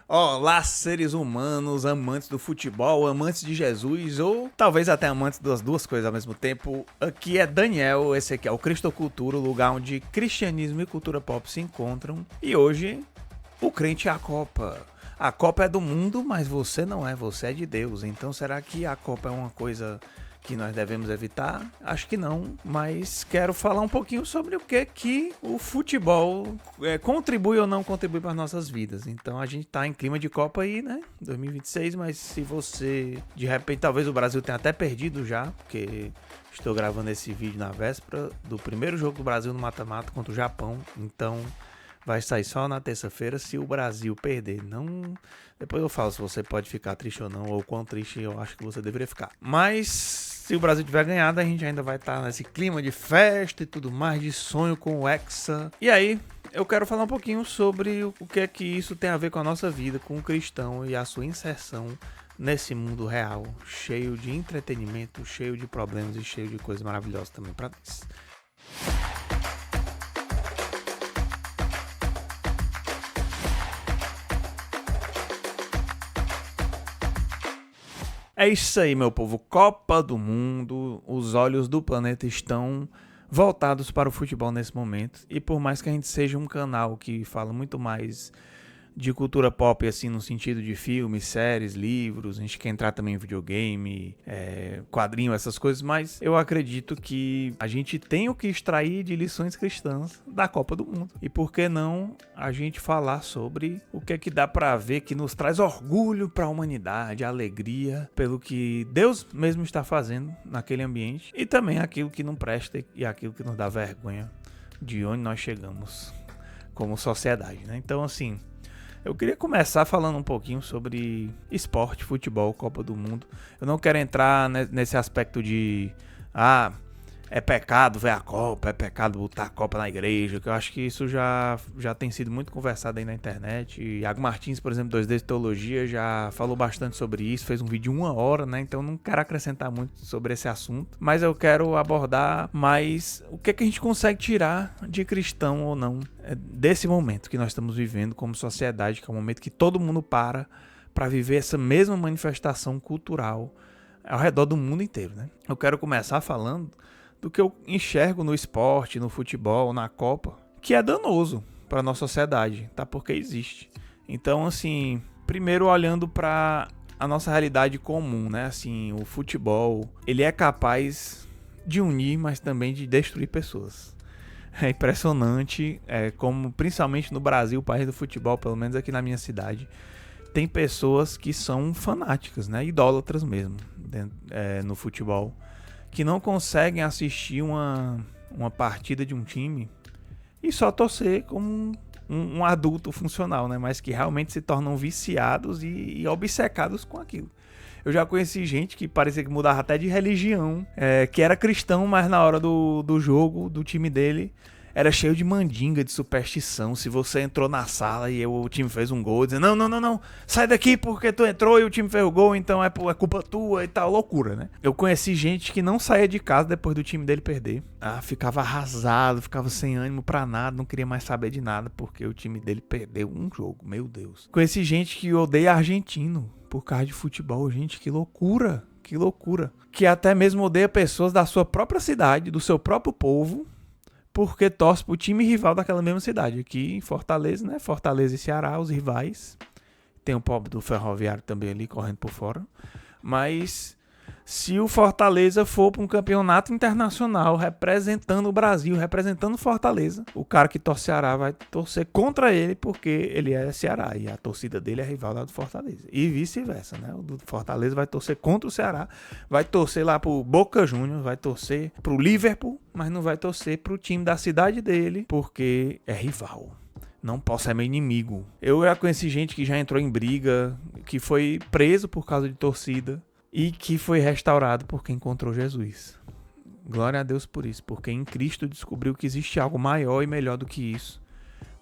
Olá, seres humanos, amantes do futebol, amantes de Jesus ou talvez até amantes das duas coisas ao mesmo tempo. Aqui é Daniel, esse aqui é o Cristocultura, o lugar onde cristianismo e cultura pop se encontram. E hoje, o crente é a Copa. A Copa é do mundo, mas você não é, você é de Deus. Então será que a Copa é uma coisa que nós devemos evitar? Acho que não, mas quero falar um pouquinho sobre o que o futebol contribui ou não contribui para as nossas vidas. Então a gente tá em clima de Copa aí, né? 2026, mas se você, de repente, talvez o Brasil tenha até perdido já, porque estou gravando esse vídeo na véspera do primeiro jogo do Brasil no mata-mata contra o Japão, então vai sair só na terça-feira se o Brasil perder. Não. Depois eu falo se você pode ficar triste ou não, ou quão triste eu acho que você deveria ficar. Mas se o Brasil tiver ganhado, a gente ainda vai estar nesse clima de festa e tudo mais, de sonho com o Hexa. E aí, eu quero falar um pouquinho sobre o que é que isso tem a ver com a nossa vida, com o cristão e a sua inserção nesse mundo real, cheio de entretenimento, cheio de problemas e cheio de coisas maravilhosas também para nós. É isso aí, meu povo. Copa do Mundo. Os olhos do planeta estão voltados para o futebol nesse momento. E por mais que a gente seja um canal que fala muito mais de cultura pop, assim, no sentido de filmes, séries, livros, a gente quer entrar também em videogame, quadrinho, essas coisas, mas eu acredito que a gente tem o que extrair de lições cristãs da Copa do Mundo. E por que não a gente falar sobre o que é que dá pra ver que nos traz orgulho pra humanidade, alegria pelo que Deus mesmo está fazendo naquele ambiente, e também aquilo que não presta e aquilo que nos dá vergonha de onde nós chegamos como sociedade, né? Então, assim, eu queria começar falando um pouquinho sobre esporte, futebol, Copa do Mundo. Eu não quero entrar nesse aspecto de é pecado ver a Copa, é pecado botar a Copa na igreja, que eu acho que isso já tem sido muito conversado aí na internet. E Iago Martins, por exemplo, 2D de Teologia, já falou bastante sobre isso, fez um vídeo de 1 hora, né? Então não quero acrescentar muito sobre esse assunto, mas eu quero abordar mais o que é que a gente consegue tirar de cristão ou não desse momento que nós estamos vivendo como sociedade, que é um momento que todo mundo para viver essa mesma manifestação cultural ao redor do mundo inteiro, né? Eu quero começar falando do que eu enxergo no esporte, no futebol, na Copa, que é danoso para nossa sociedade, tá? Porque existe. Então, assim, primeiro olhando para a nossa realidade comum, né? Assim, o futebol, ele é capaz de unir, mas também de destruir pessoas. É impressionante como, principalmente no Brasil, o país do futebol, pelo menos aqui na minha cidade, tem pessoas que são fanáticas, né? Idólatras mesmo, no futebol, que não conseguem assistir uma partida de um time e só torcer como um adulto funcional, né? Mas que realmente se tornam viciados e obcecados com aquilo. Eu já conheci gente que parecia que mudava até de religião, que era cristão, mas na hora do jogo, do time dele, era cheio de mandinga, de superstição. Se você entrou na sala e o time fez um gol, dizendo, não, sai daqui porque tu entrou e o time fez o gol, então é culpa tua e tal, loucura, né? Eu conheci gente que não saía de casa depois do time dele perder. Ficava arrasado, ficava sem ânimo pra nada, não queria mais saber de nada porque o time dele perdeu um jogo, meu Deus. Conheci gente que odeia argentino por causa de futebol, gente, que loucura, que loucura. Que até mesmo odeia pessoas da sua própria cidade, do seu próprio povo, porque torce pro time rival daquela mesma cidade. Aqui em Fortaleza, né? Fortaleza e Ceará, os rivais. Tem o pobre do Ferroviário também ali, correndo por fora. Mas se o Fortaleza for para um campeonato internacional representando o Brasil, representando Fortaleza, o cara que torce Ceará vai torcer contra ele porque ele é Ceará e a torcida dele é rival lá do Fortaleza. E vice-versa, né? O do Fortaleza vai torcer contra o Ceará, vai torcer lá pro Boca Juniors, vai torcer pro Liverpool, mas não vai torcer pro time da cidade dele porque é rival. Não posso, é meu inimigo. Eu já conheci gente que já entrou em briga, que foi preso por causa de torcida e que foi restaurado porque encontrou Jesus. Glória a Deus por isso, porque em Cristo descobriu que existe algo maior e melhor do que isso,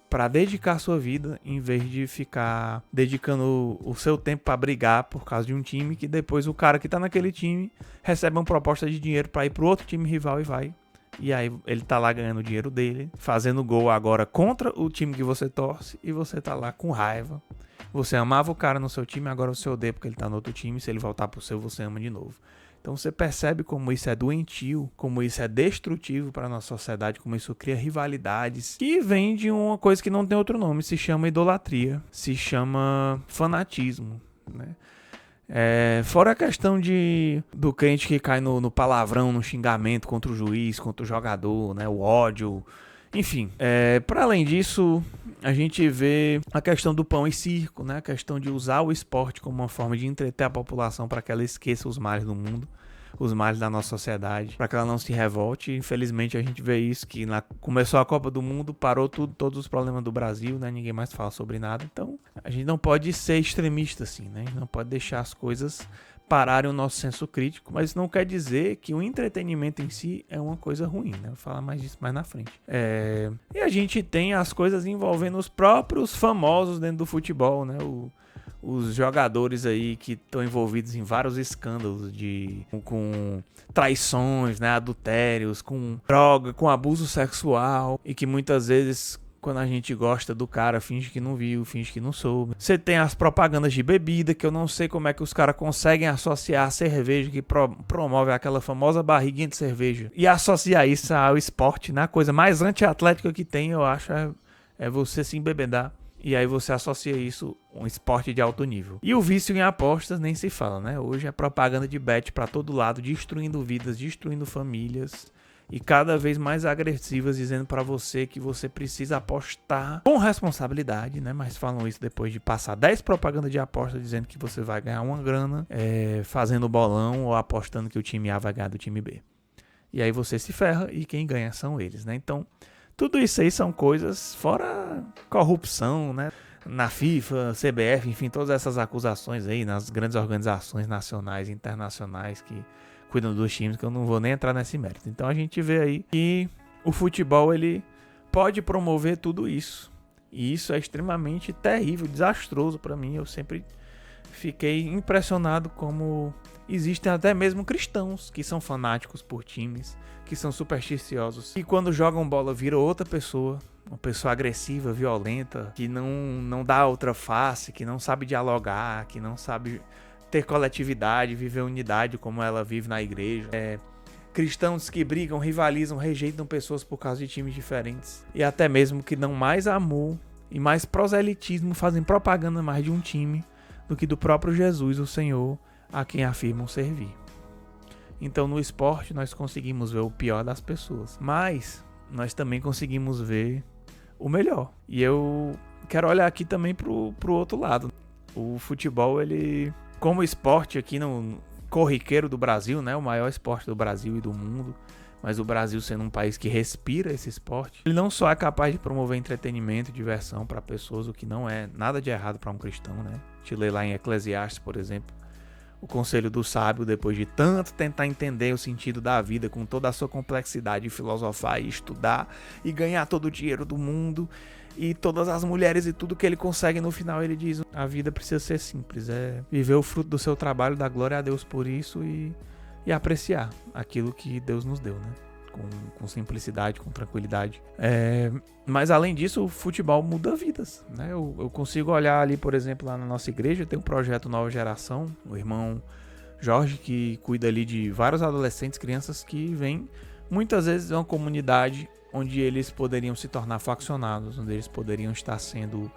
para dedicar sua vida, em vez de ficar dedicando o seu tempo para brigar por causa de um time, que depois o cara que tá naquele time recebe uma proposta de dinheiro para ir pro outro time rival e vai. E aí ele tá lá ganhando o dinheiro dele, fazendo gol agora contra o time que você torce, e você tá lá com raiva, Você amava o cara no seu time, agora você odeia porque ele tá no outro time. Se ele voltar pro seu, você ama de novo. Então você percebe como isso é doentio, como isso é destrutivo para a nossa sociedade, como isso cria rivalidades, que vem de uma coisa que não tem outro nome, se chama idolatria, se chama fanatismo, né? Fora a questão do crente que cai no palavrão, no xingamento contra o juiz, contra o jogador, né? O ódio, enfim. Para além disso, a gente vê a questão do pão e circo, né? A questão de usar o esporte como uma forma de entreter a população para que ela esqueça os males do mundo, os males da nossa sociedade, para que ela não se revolte. Infelizmente a gente vê isso, que começou a Copa do Mundo, parou todos os problemas do Brasil, né? Ninguém mais fala sobre nada. Então a gente não pode ser extremista assim, né? Não pode deixar as coisas pararem o nosso senso crítico, mas isso não quer dizer que o entretenimento em si é uma coisa ruim, né? Vou falar mais disso mais na frente. E a gente tem as coisas envolvendo os próprios famosos dentro do futebol, né? Os jogadores aí que estão envolvidos em vários escândalos com traições, né? Adultérios, com droga, com abuso sexual, e que muitas vezes, quando a gente gosta do cara, finge que não viu, finge que não soube. Você tem as propagandas de bebida, que eu não sei como é que os caras conseguem associar a cerveja, que promove aquela famosa barriguinha de cerveja, e associar isso ao esporte, né? A coisa mais antiatlética que tem, eu acho, é você se embebedar. E aí você associa isso a um esporte de alto nível. E o vício em apostas nem se fala, né? Hoje é propaganda de bet pra todo lado, destruindo vidas, destruindo famílias. E cada vez mais agressivas, dizendo pra você que você precisa apostar com responsabilidade, né? Mas falam isso depois de passar 10 propagandas de aposta, dizendo que você vai ganhar uma grana fazendo bolão ou apostando que o time A vai ganhar do time B. E aí você se ferra e quem ganha são eles, né? Então, tudo isso aí são coisas fora corrupção, né? Na FIFA, CBF, enfim, todas essas acusações aí nas grandes organizações nacionais e internacionais que cuidam dos times, que eu não vou nem entrar nesse mérito. Então a gente vê aí que o futebol, ele pode promover tudo isso. E isso é extremamente terrível, desastroso para mim. Eu sempre fiquei impressionado como existem até mesmo cristãos que são fanáticos por times, que são supersticiosos, e quando jogam bola viram outra pessoa, uma pessoa agressiva, violenta, que não dá outra face, que não sabe dialogar, que não sabe ter coletividade, viver unidade como ela vive na igreja. Cristãos que brigam, rivalizam, rejeitam pessoas por causa de times diferentes, e até mesmo que dão mais amor e mais proselitismo, fazem propaganda mais de um time do que do próprio Jesus, o Senhor, a quem afirmam servir. Então no esporte nós conseguimos ver o pior das pessoas, mas nós também conseguimos ver o melhor. E eu quero olhar aqui também pro outro lado. O futebol, ele, como esporte aqui no corriqueiro do Brasil, né, o maior esporte do Brasil e do mundo, mas o Brasil sendo um país que respira esse esporte, ele não só é capaz de promover entretenimento e diversão para pessoas, o que não é nada de errado para um cristão, né? Te lê lá em Eclesiastes, por exemplo, o conselho do sábio, depois de tanto tentar entender o sentido da vida com toda a sua complexidade, filosofar e estudar e ganhar todo o dinheiro do mundo e todas as mulheres e tudo que ele consegue, no final ele diz: a vida precisa ser simples, viver o fruto do seu trabalho, dar glória a Deus por isso e apreciar aquilo que Deus nos deu, né? Com simplicidade, com tranquilidade. Mas além disso, o futebol muda vidas, né? Eu consigo olhar ali, por exemplo, lá na nossa igreja, tem um projeto Nova Geração, o irmão Jorge, que cuida ali de vários adolescentes, crianças que vêm muitas vezes de uma comunidade onde eles poderiam se tornar faccionados, onde eles poderiam estar sendo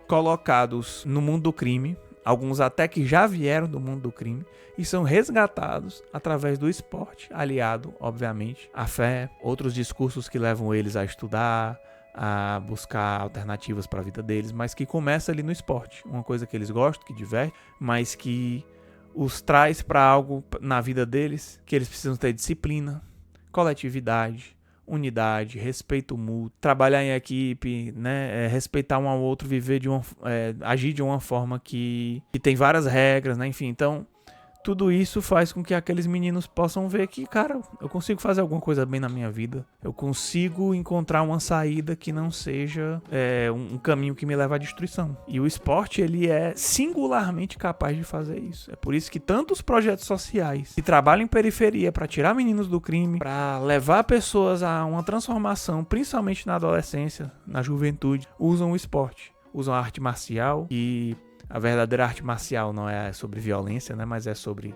colocados no mundo do crime, alguns até que já vieram do mundo do crime e são resgatados através do esporte, aliado, obviamente, à fé, outros discursos que levam eles a estudar, a buscar alternativas para a vida deles, mas que começa ali no esporte, uma coisa que eles gostam, que diverte, mas que os traz para algo na vida deles, que eles precisam ter disciplina, coletividade, unidade, respeito mútuo, trabalhar em equipe, né, respeitar um ao outro, agir de uma forma que tem várias regras, né, enfim, então tudo isso faz com que aqueles meninos possam ver que, cara, eu consigo fazer alguma coisa bem na minha vida, eu consigo encontrar uma saída que não seja um caminho que me leva à destruição. E o esporte, ele é singularmente capaz de fazer isso. É por isso que tantos projetos sociais que trabalham em periferia para tirar meninos do crime, para levar pessoas a uma transformação, principalmente na adolescência, na juventude, usam o esporte, usam a arte marcial e A verdadeira arte marcial não é sobre violência, né? Mas é sobre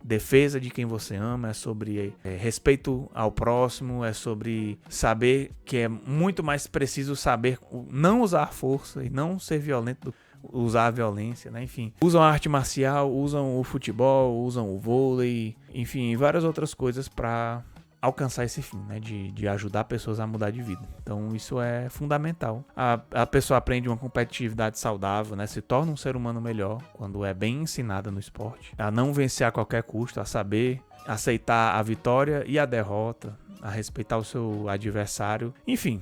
defesa de quem você ama, é sobre respeito ao próximo, é sobre saber que é muito mais preciso saber não usar força e não ser violento do que usar a violência, né? Enfim, usam a arte marcial, usam o futebol, usam o vôlei, enfim, várias outras coisas para alcançar esse fim, né? De ajudar pessoas a mudar de vida. Então isso é fundamental. A pessoa aprende uma competitividade saudável, né? Se torna um ser humano melhor quando é bem ensinada no esporte. A não vencer a qualquer custo, a saber aceitar a vitória e a derrota, a respeitar o seu adversário, enfim.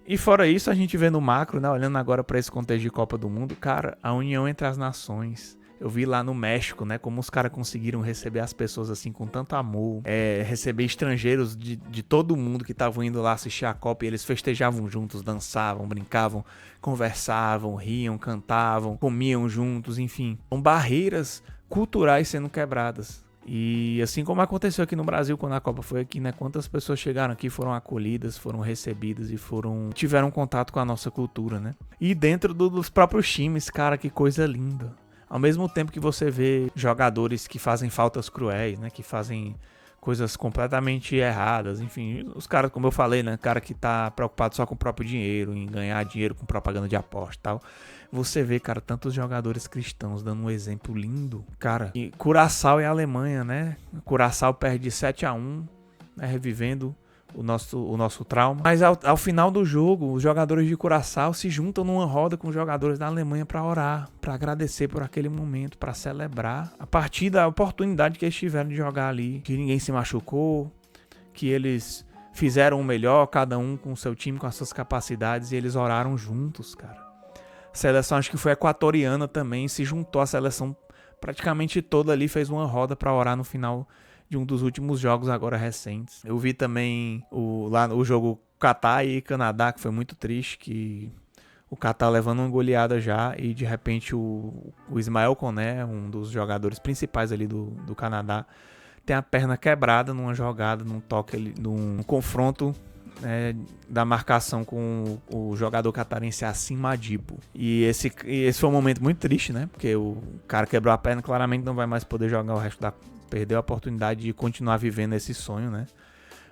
E fora isso, a gente vê no macro, né? Olhando agora para esse contexto de Copa do Mundo, cara, a união entre as nações. Eu vi lá no México, né, como os caras conseguiram receber as pessoas assim com tanto amor, receber estrangeiros de todo mundo que estavam indo lá assistir a Copa, e eles festejavam juntos, dançavam, brincavam, conversavam, riam, cantavam, comiam juntos, enfim. São barreiras culturais sendo quebradas. E assim como aconteceu aqui no Brasil quando a Copa foi aqui, né? Quantas pessoas chegaram aqui, foram acolhidas, foram recebidas e tiveram contato com a nossa cultura, né? E dentro dos próprios times, cara, que coisa linda. Ao mesmo tempo que você vê jogadores que fazem faltas cruéis, né? Que fazem coisas completamente erradas, enfim, os caras, como eu falei, né? Cara que tá preocupado só com o próprio dinheiro, em ganhar dinheiro com propaganda de aposta e tal. Você vê, cara, tantos jogadores cristãos dando um exemplo lindo. Cara, e Curaçao e Alemanha, né? Curaçao perde 7-1, né? Revivendo o nosso trauma. Mas ao final do jogo, os jogadores de Curaçao se juntam numa roda com os jogadores da Alemanha para orar, para agradecer por aquele momento, para celebrar a partir da oportunidade que eles tiveram de jogar ali, que ninguém se machucou, que eles fizeram o melhor, cada um com o seu time, com as suas capacidades, e eles oraram juntos, cara. A seleção, acho que foi equatoriana também, se juntou a seleção praticamente toda ali, fez uma roda para orar no final de um dos últimos jogos agora recentes. Eu vi também o jogo Catar e Canadá, que foi muito triste, que o Catar levando uma goleada já, e de repente o Ismael Koné, um dos jogadores principais ali do Canadá, tem a perna quebrada numa jogada, num toque ali, num confronto da marcação com o jogador catarense Assim Madibo. E esse foi um momento muito triste, né? Porque o cara quebrou a perna, claramente não vai mais poder jogar o resto perdeu a oportunidade de continuar vivendo esse sonho, né?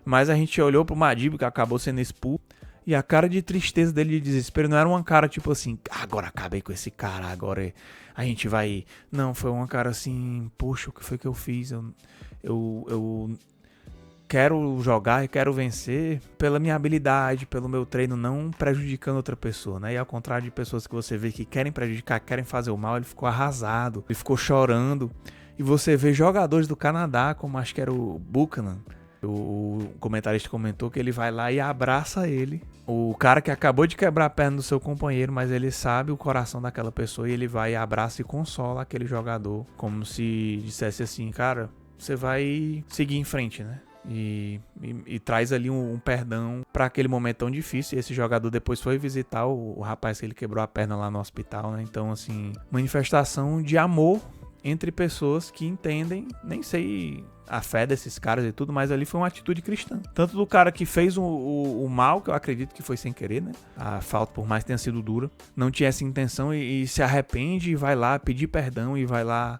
Mas a gente olhou pro Madibo, que acabou sendo expulso, e a cara de tristeza dele, de desespero, não era uma cara tipo assim, agora acabei com esse cara, agora a gente vai... Não, foi uma cara assim, poxa, o que foi que eu fiz? Eu quero jogar e quero vencer pela minha habilidade, pelo meu treino, não prejudicando outra pessoa, né? E ao contrário de pessoas que você vê que querem prejudicar, querem fazer o mal, ele ficou arrasado, ele ficou chorando. E você vê jogadores do Canadá, como acho que era o Buchanan, o comentarista comentou que ele vai lá e abraça ele. O cara que acabou de quebrar a perna do seu companheiro, mas ele sabe o coração daquela pessoa, e ele vai e abraça e consola aquele jogador, como se dissesse assim, cara, você vai seguir em frente, né? E traz ali um perdão para aquele momento tão difícil. E esse jogador depois foi visitar o rapaz que ele quebrou a perna lá no hospital, né? Então, assim, manifestação de amor entre pessoas que entendem, nem sei a fé desses caras e tudo, mas ali foi uma atitude cristã. Tanto do cara que fez o mal, que eu acredito que foi sem querer, né? A falta, por mais que tenha sido dura, não tinha essa intenção e se arrepende e vai lá pedir perdão e vai lá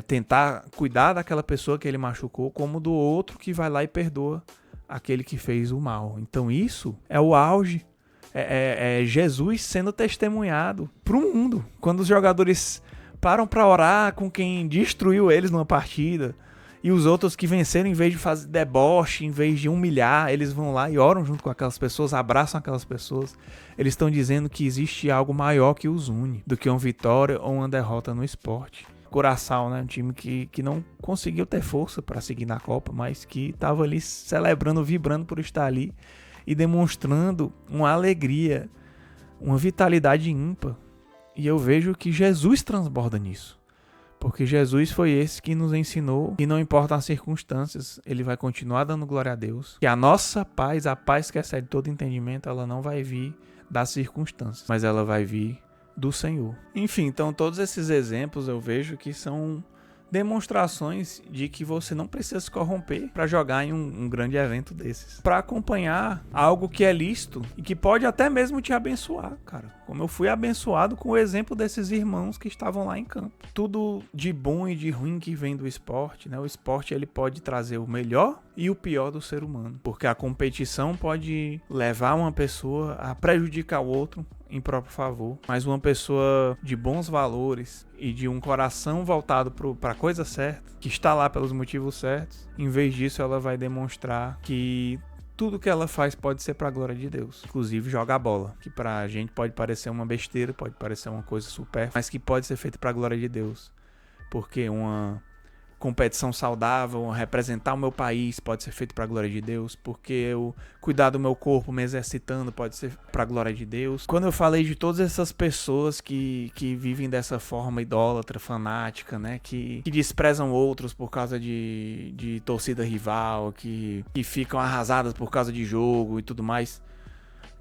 tentar cuidar daquela pessoa que ele machucou, como do outro que vai lá e perdoa aquele que fez o mal. Então isso é o auge, é Jesus sendo testemunhado pro mundo. Quando os jogadores param para orar com quem destruiu eles numa partida, e os outros que venceram, em vez de fazer deboche, em vez de humilhar, eles vão lá e oram junto com aquelas pessoas, abraçam aquelas pessoas. Eles estão dizendo que existe algo maior que os une do que uma vitória ou uma derrota no esporte. Curaçao, né? Um time que não conseguiu ter força para seguir na Copa, mas que estava ali celebrando, vibrando por estar ali e demonstrando uma alegria, uma vitalidade ímpar. E eu vejo que Jesus transborda nisso. Porque Jesus foi esse que nos ensinou que não importam as circunstâncias, ele vai continuar dando glória a Deus. Que a nossa paz, a paz que excede todo entendimento, ela não vai vir das circunstâncias, mas ela vai vir do Senhor. Enfim, então todos esses exemplos eu vejo que são demonstrações de que você não precisa se corromper para jogar em um grande evento desses. Para acompanhar algo que é lícito e que pode até mesmo te abençoar, cara. como eu fui abençoado com o exemplo desses irmãos que estavam lá em campo. Tudo de bom e de ruim que vem do esporte, né? O esporte ele pode trazer o melhor e o pior do ser humano, porque a competição pode levar uma pessoa a prejudicar o outro em próprio favor, mas uma pessoa de bons valores e de um coração voltado para a coisa certa, que está lá pelos motivos certos, em vez disso ela vai demonstrar que tudo que ela faz pode ser para a glória de Deus, inclusive jogar bola, que pra gente pode parecer uma besteira, pode parecer uma coisa super, mas que pode ser feita para a glória de Deus, porque uma competição saudável, representar o meu país pode ser feito para a glória de Deus, porque eu cuidar do meu corpo me exercitando pode ser para a glória de Deus. Quando eu falei de todas essas pessoas que vivem dessa forma idólatra, fanática, né, que desprezam outros por causa de torcida rival, que ficam arrasadas por causa de jogo e tudo mais,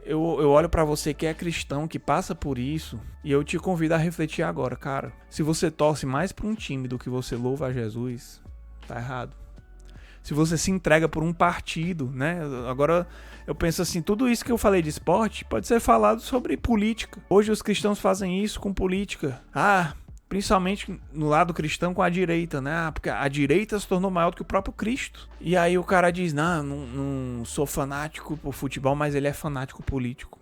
eu olho pra você que é cristão, que passa por isso, e eu te convido a refletir agora, cara. Se você torce mais pra um time do que você louva a Jesus, tá errado. Se você se entrega por um partido, né? Agora eu penso assim, tudo isso que eu falei de esporte pode ser falado sobre política. Hoje os cristãos fazem isso com política. Principalmente no lado cristão com a direita, né? Porque a direita se tornou maior do que o próprio Cristo. E aí o cara diz, não sou fanático por futebol, mas ele é fanático político.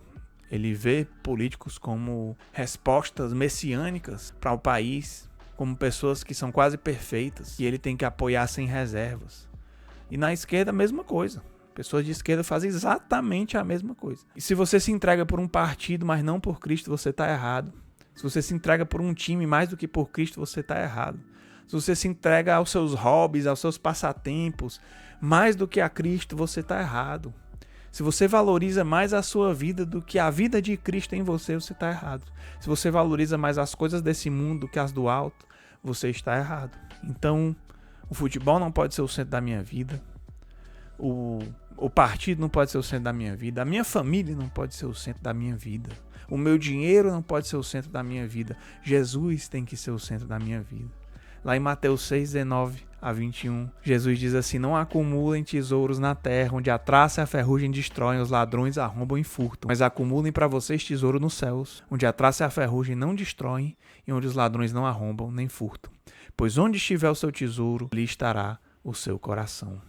Ele vê políticos como respostas messiânicas para o país, como pessoas que são quase perfeitas, e ele tem que apoiar sem reservas. E na esquerda a mesma coisa. Pessoas de esquerda fazem exatamente a mesma coisa. E se você se entrega por um partido, mas não por Cristo, você está errado. Se você se entrega por um time mais do que por Cristo, você está errado. Se você se entrega aos seus hobbies, aos seus passatempos, mais do que a Cristo, você está errado. Se você valoriza mais a sua vida do que a vida de Cristo em você, você está errado. Se você valoriza mais as coisas desse mundo do que as do alto, você está errado. Então, o futebol não pode ser o centro da minha vida. O partido não pode ser o centro da minha vida. A minha família não pode ser o centro da minha vida. O meu dinheiro não pode ser o centro da minha vida. Jesus tem que ser o centro da minha vida. Lá em Mateus 6, 19 a 21, Jesus diz assim: não acumulem tesouros na terra, onde a traça e a ferrugem destroem, os ladrões arrombam e furtam. Mas acumulem para vocês tesouro nos céus, onde a traça e a ferrugem não destroem e onde os ladrões não arrombam nem furtam. Pois onde estiver o seu tesouro, ali estará o seu coração.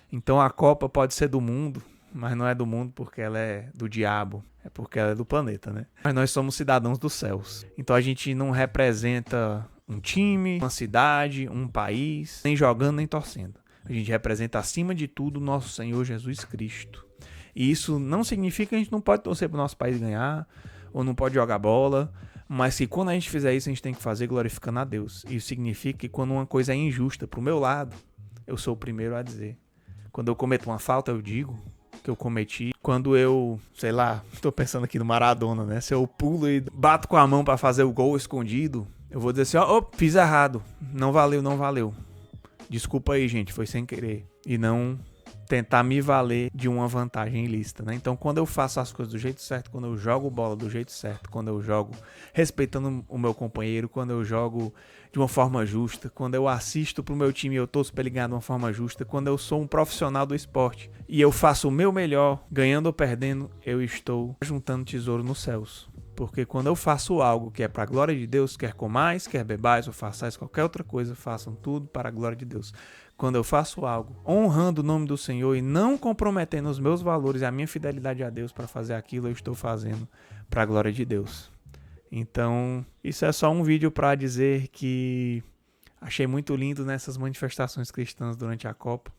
Então a Copa pode ser do mundo, mas não é do mundo porque ela é do diabo, é porque ela é do planeta, né? Mas nós somos cidadãos dos céus. Então a gente não representa um time, uma cidade, um país, nem jogando nem torcendo. A gente representa acima de tudo o nosso Senhor Jesus Cristo. E isso não significa que a gente não pode torcer para o nosso país ganhar, ou não pode jogar bola, mas que quando a gente fizer isso, a gente tem que fazer glorificando a Deus. Isso significa que quando uma coisa é injusta pro meu lado, eu sou o primeiro a dizer. Quando eu cometo uma falta, eu digo que eu cometi. Quando eu, sei lá, tô pensando aqui no Maradona, né? Se eu pulo e bato com a mão pra fazer o gol escondido, eu vou dizer assim, fiz errado. Não valeu. Desculpa aí, gente, foi sem querer. E não tentar me valer de uma vantagem ilícita, né? Então, quando eu faço as coisas do jeito certo, quando eu jogo bola do jeito certo, quando eu jogo respeitando o meu companheiro, quando eu jogo de uma forma justa, quando eu assisto pro meu time e eu torço pra ele ganhar de uma forma justa, quando eu sou um profissional do esporte e eu faço o meu melhor, ganhando ou perdendo, eu estou juntando tesouro nos céus. Porque quando eu faço algo que é para a glória de Deus, quer comais, quer bebais ou façais qualquer outra coisa, façam tudo para a glória de Deus. Quando eu faço algo honrando o nome do Senhor e não comprometendo os meus valores e a minha fidelidade a Deus para fazer aquilo, eu estou fazendo para a glória de Deus. Então, isso é só um vídeo para dizer que achei muito lindo nessas manifestações cristãs durante a Copa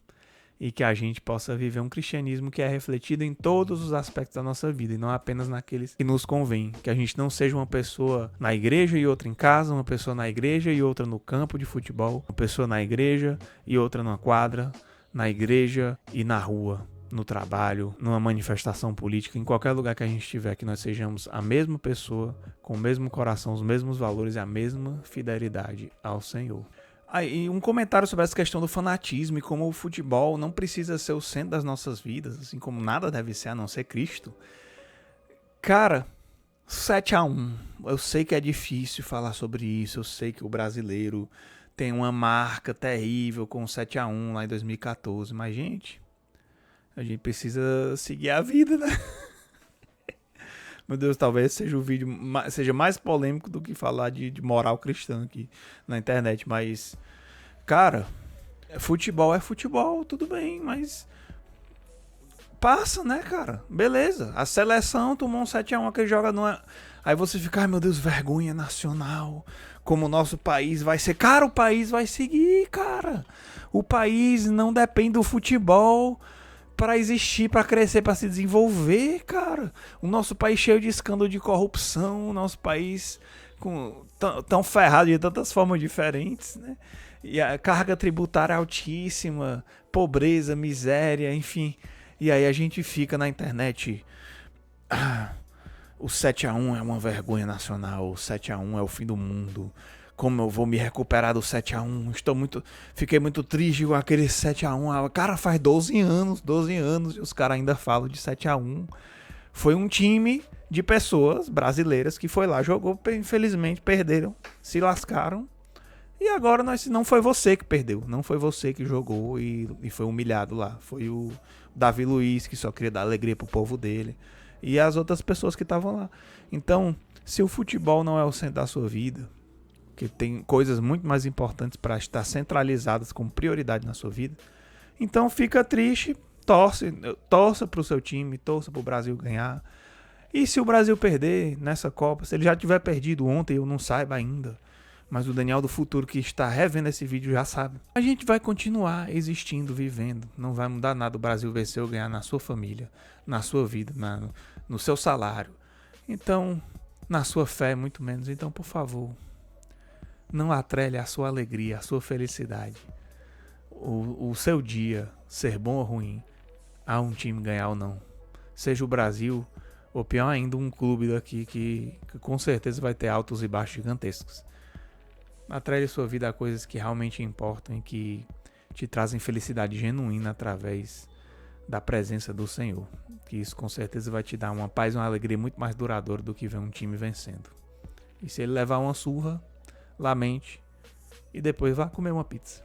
e que a gente possa viver um cristianismo que é refletido em todos os aspectos da nossa vida e não apenas naqueles que nos convém. Que a gente não seja uma pessoa na igreja e outra em casa, uma pessoa na igreja e outra no campo de futebol, uma pessoa na igreja e outra numa quadra, na igreja e na rua, no trabalho, numa manifestação política, em qualquer lugar que a gente estiver, que nós sejamos a mesma pessoa, com o mesmo coração, os mesmos valores e a mesma fidelidade ao Senhor. E um comentário sobre essa questão do fanatismo e como o futebol não precisa ser o centro das nossas vidas, assim como nada deve ser a não ser Cristo. Cara, 7-1. Eu sei que é difícil falar sobre isso, eu sei que o brasileiro tem uma marca terrível com 7-1 lá em 2014, mas gente, a gente precisa seguir a vida, né? Meu Deus, talvez seja o vídeo seja mais polêmico do que falar de moral cristã aqui na internet. Mas, cara, futebol é futebol, tudo bem, mas passa, né, cara? Beleza. A seleção tomou um 7-1 que joga numa. Aí você fica, ai meu Deus, vergonha nacional. Como o nosso país vai ser. Cara, o país vai seguir, cara. O país não depende do futebol para existir, para crescer, para se desenvolver, cara. O nosso país cheio de escândalo de corrupção, o nosso país tão ferrado de tantas formas diferentes, né? E a carga tributária altíssima, pobreza, miséria, enfim. E aí a gente fica na internet. O 7-1 é uma vergonha nacional. O 7-1 é o fim do mundo. Como eu vou me recuperar do 7-1? Fiquei muito triste com aquele 7-1. Cara, faz 12 anos e os caras ainda falam de 7-1. Foi um time de pessoas brasileiras que foi lá, jogou, infelizmente perderam, se lascaram. E agora não foi você que perdeu, não foi você que jogou e foi humilhado lá. Foi o Davi Luiz, que só queria dar alegria pro povo dele, e as outras pessoas que estavam lá. Então, se o futebol não é o centro da sua vida, que tem coisas muito mais importantes para estar centralizadas como prioridade na sua vida, então fica triste, torça pro seu time, torça pro Brasil ganhar. E se o Brasil perder nessa Copa, se ele já tiver perdido ontem, eu não saiba ainda, mas o Daniel do futuro que está revendo esse vídeo já sabe. A gente vai continuar existindo, vivendo. Não vai mudar nada o Brasil vencer ou ganhar na sua família, na sua vida, no seu salário. Então, na sua fé, muito menos. Então, por favor, não atrele a sua alegria, a sua felicidade, o seu dia ser bom ou ruim, a um time ganhar ou não. Seja o Brasil, ou pior ainda, um clube daqui que com certeza vai ter altos e baixos gigantescos. Atrele sua vida a coisas que realmente importam e que te trazem felicidade genuína através da presença do Senhor. Que isso com certeza vai te dar uma paz e uma alegria muito mais duradoura do que ver um time vencendo. E se ele levar uma surra, lamente e depois vá comer uma pizza.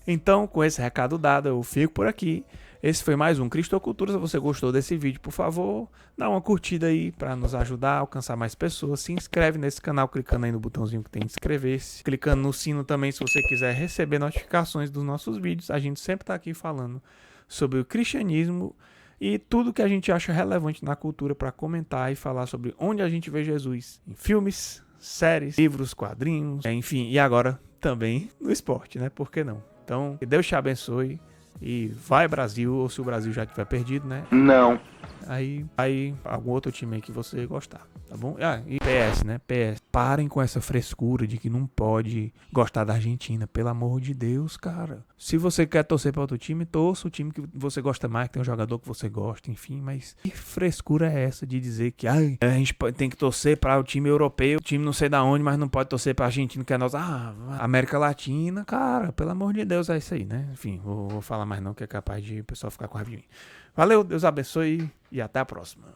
Então, com esse recado dado, eu fico por aqui. Esse foi mais um Cristocultura. Se você gostou desse vídeo, por favor, dá uma curtida aí para nos ajudar a alcançar mais pessoas. Se inscreve nesse canal clicando aí no botãozinho que tem de inscrever-se. Clicando no sino também se você quiser receber notificações dos nossos vídeos. A gente sempre está aqui falando sobre o cristianismo e tudo que a gente acha relevante na cultura para comentar e falar sobre onde a gente vê Jesus. Em filmes, séries, livros, quadrinhos, enfim. E agora também no esporte, né? Por que não? Então, que Deus te abençoe e vai Brasil, ou se o Brasil já tiver perdido, né? Não. Aí algum outro time aí que você gostar, tá bom? E PS, né? PS. Parem com essa frescura de que não pode gostar da Argentina, pelo amor de Deus, cara. Se você quer torcer para outro time, torça o time que você gosta mais, que tem um jogador que você gosta, enfim, mas que frescura é essa de dizer que a gente tem que torcer para o time europeu, o time não sei da onde, mas não pode torcer para a Argentina, que é nossa, América Latina, cara, pelo amor de Deus, é isso aí, né? Enfim, vou falar mais não, que é capaz de o pessoal ficar com raiva de mim. Valeu, Deus abençoe e até a próxima.